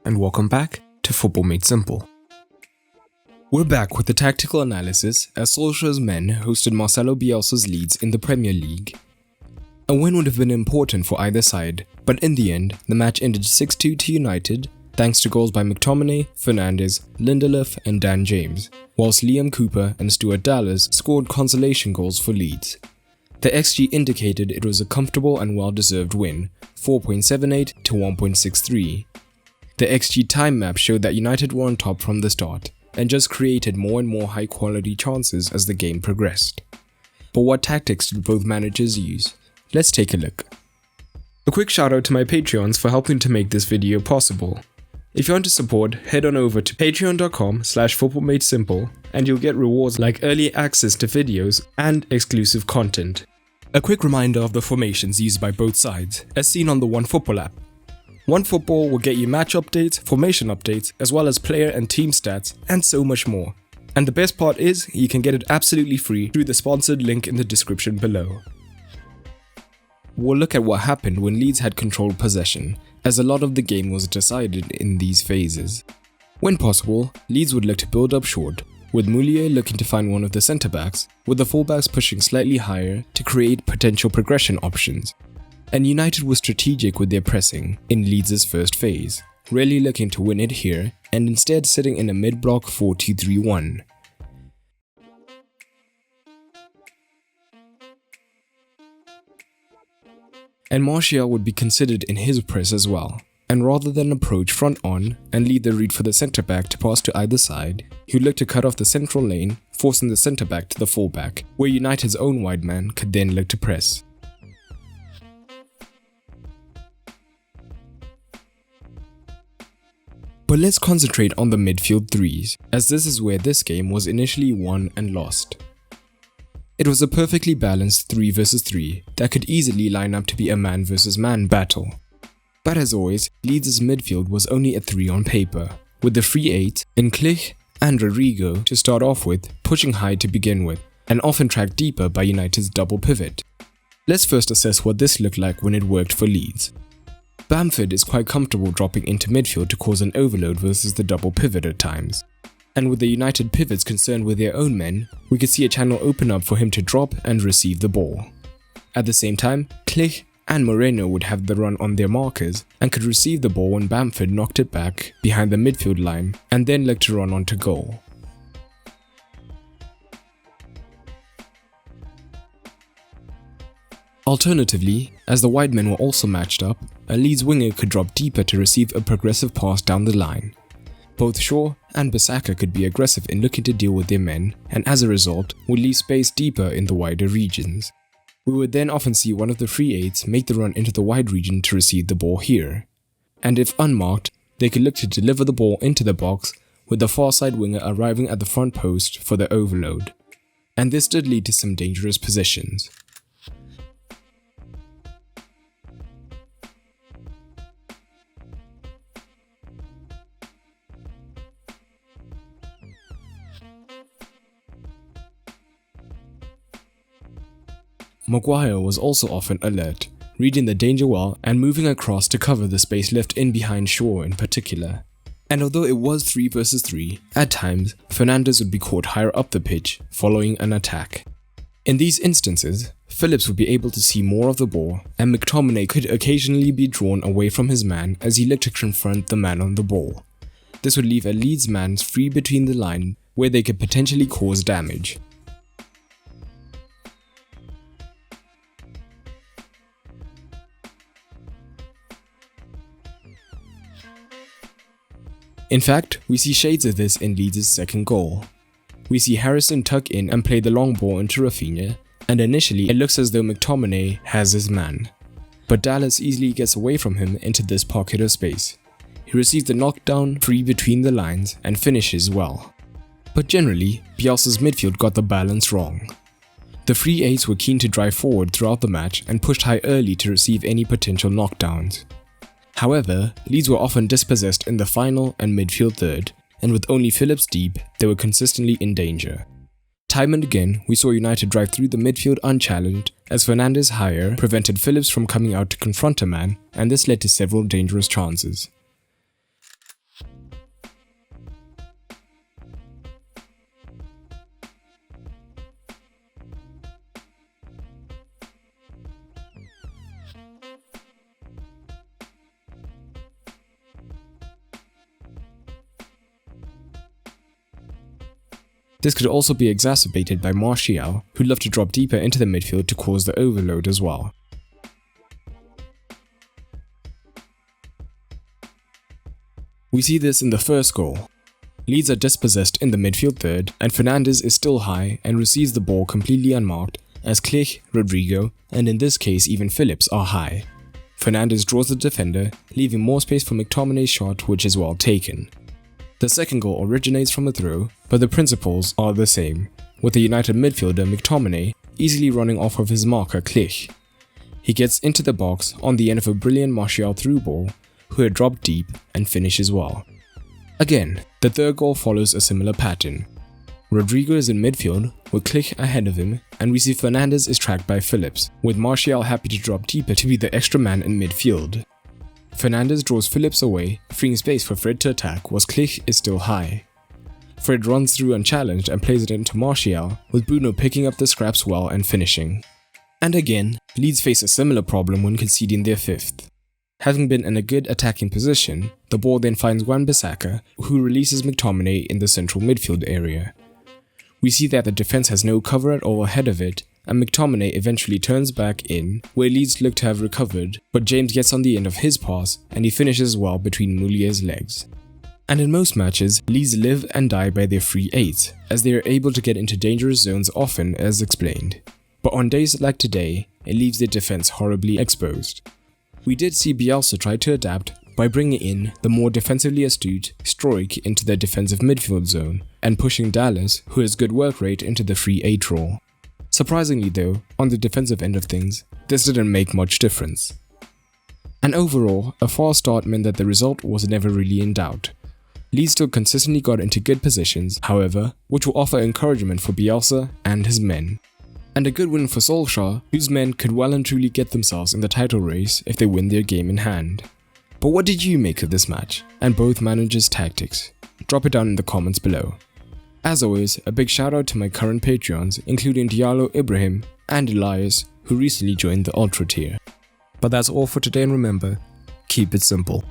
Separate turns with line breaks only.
and welcome back to Football Made Simple. We're back with the tactical analysis as Solskjaer's men hosted Marcelo Bielsa's Leeds in the Premier League. A win would have been important for either side, but in the end, the match ended 6-2 to United, thanks to goals by McTominay, Fernandes, Lindelof and Dan James, whilst Liam Cooper and Stuart Dallas scored consolation goals for Leeds. The XG indicated it was a comfortable and well-deserved win, 4.78 to 1.63. The XG time map showed that United were on top from the start, and just created more and more high-quality chances as the game progressed. But what tactics did both managers use? Let's take a look. A quick shout out to my Patreons for helping to make this video possible. If you want to support, head on over to patreon.com/footballmadesimple and you'll get rewards like early access to videos and exclusive content. A quick reminder of the formations used by both sides, as seen on the OneFootball app. OneFootball will get you match updates, formation updates, as well as player and team stats, and so much more. And the best part is, you can get it absolutely free through the sponsored link in the description below. We'll look at what happened when Leeds had controlled possession, as a lot of the game was decided in these phases. When possible, Leeds would look to build up short, with Moulier looking to find one of the centre-backs, with the full-backs pushing slightly higher to create potential progression options. And United was strategic with their pressing in Leeds' first phase, rarely looking to win it here and instead sitting in a mid-block 4-2-3-1. And Martial would be considered in his press as well, and rather than approach front on and lead the read for the centre-back to pass to either side, he would look to cut off the central lane, forcing the centre-back to the full-back, where United's own wide man could then look to press. But let's concentrate on the midfield threes, as this is where this game was initially won and lost. It was a perfectly balanced 3 versus 3 that could easily line up to be a man versus man battle. But as always, Leeds' midfield was only a 3 on paper, with the free 8 in Klich and Rodrigo to start off with, pushing high to begin with, and often tracked deeper by United's double pivot. Let's first assess what this looked like when it worked for Leeds. Bamford is quite comfortable dropping into midfield to cause an overload versus the double pivot at times. And with the United pivots concerned with their own men, we could see a channel open up for him to drop and receive the ball. At the same time, Klich and Moreno would have the run on their markers and could receive the ball when Bamford knocked it back behind the midfield line and then look to run onto goal. Alternatively, as the wide men were also matched up, a Leeds winger could drop deeper to receive a progressive pass down the line. Both Shaw and Bissaka could be aggressive in looking to deal with their men, and as a result, would leave space deeper in the wider regions. We would then often see one of the free 8s make the run into the wide region to receive the ball here. And if unmarked, they could look to deliver the ball into the box, with the far side winger arriving at the front post for the overload. And this did lead to some dangerous positions. Maguire was also often alert, reading the danger well and moving across to cover the space left in behind Shaw in particular. And although it was 3 versus 3, at times, Fernandes would be caught higher up the pitch following an attack. In these instances, PHILLIPS would be able to see more of the ball, and McTominay could occasionally be drawn away from his man as he looked to confront the man on the ball. This would leave a Leeds man free between the line where they could potentially cause damage. In fact, we see shades of this in Leeds' second goal. We see Harrison tuck in and play the long ball into Rafinha, and initially it looks as though McTominay has his man. But Dallas easily gets away from him into this pocket of space. He receives the knockdown free between the lines and finishes well. But generally, Bielsa's midfield got the balance wrong. The free 8s were keen to drive forward throughout the match and pushed high early to receive any potential knockdowns. However, Leeds were often dispossessed in the final and midfield third, and with only PHILLIPS deep, they were consistently in danger. Time and again, we saw United drive through the midfield unchallenged, as Fernandes' higher prevented PHILLIPS from coming out to confront a man, and this led to several dangerous chances. This could also be exacerbated by Martial, who loved to drop deeper into the midfield to cause the overload as well. We see this in the first goal. Leeds are dispossessed in the midfield third, and Fernandes is still high and receives the ball completely unmarked as Klich, Rodrigo, and in this case even Phillips are high. Fernandes draws the defender, leaving more space for McTominay's shot, which is well taken. The second goal originates from a throw, but the principles are the same, with the United midfielder McTominay easily running off of his marker Klich. He gets into the box on the end of a brilliant Martial through ball, who had dropped deep and finishes well. Again, the third goal follows a similar pattern. Rodrigo is in midfield, with Klich ahead of him, and we see Fernandes is tracked by Phillips, with Martial happy to drop deeper to be the extra man in midfield. Fernandes draws Phillips away, freeing space for Fred to attack whilst Klich is still high. Fred runs through unchallenged and plays it into Martial, with Bruno picking up the scraps well and finishing. And again, Leeds face a similar problem when conceding their fifth. Having been in a good attacking position, the ball then finds Wan-Bissaka, who releases McTominay in the central midfield area. We see that the defense has no cover at all ahead of it, and McTominay eventually turns back in, where Leeds look to have recovered, but James gets on the end of his pass and he finishes well between Moulier's legs. And in most matches, Leeds live and die by their free 8, as they are able to get into dangerous zones often as explained. But on days like today, it leaves their defense horribly exposed. We did see Bielsa try to adapt by bringing in the more defensively astute Struijk into the defensive midfield zone, and pushing Dallas, who has good work rate, into the free 8 role. Surprisingly though, on the defensive end of things, this didn't make much difference. And overall, a false start meant that the result was never really in doubt. Leeds still consistently got into good positions, however, which will offer encouragement for Bielsa and his men. And a good win for Solskjaer, whose men could well and truly get themselves in the title race if they win their game in hand. But what did you make of this match, and both managers' tactics? Drop it down in the comments below. As always, a big shout out to my current Patreons, including Diallo Ibrahim and Elias, who recently joined the Ultra tier. But that's all for today, and remember, keep it simple.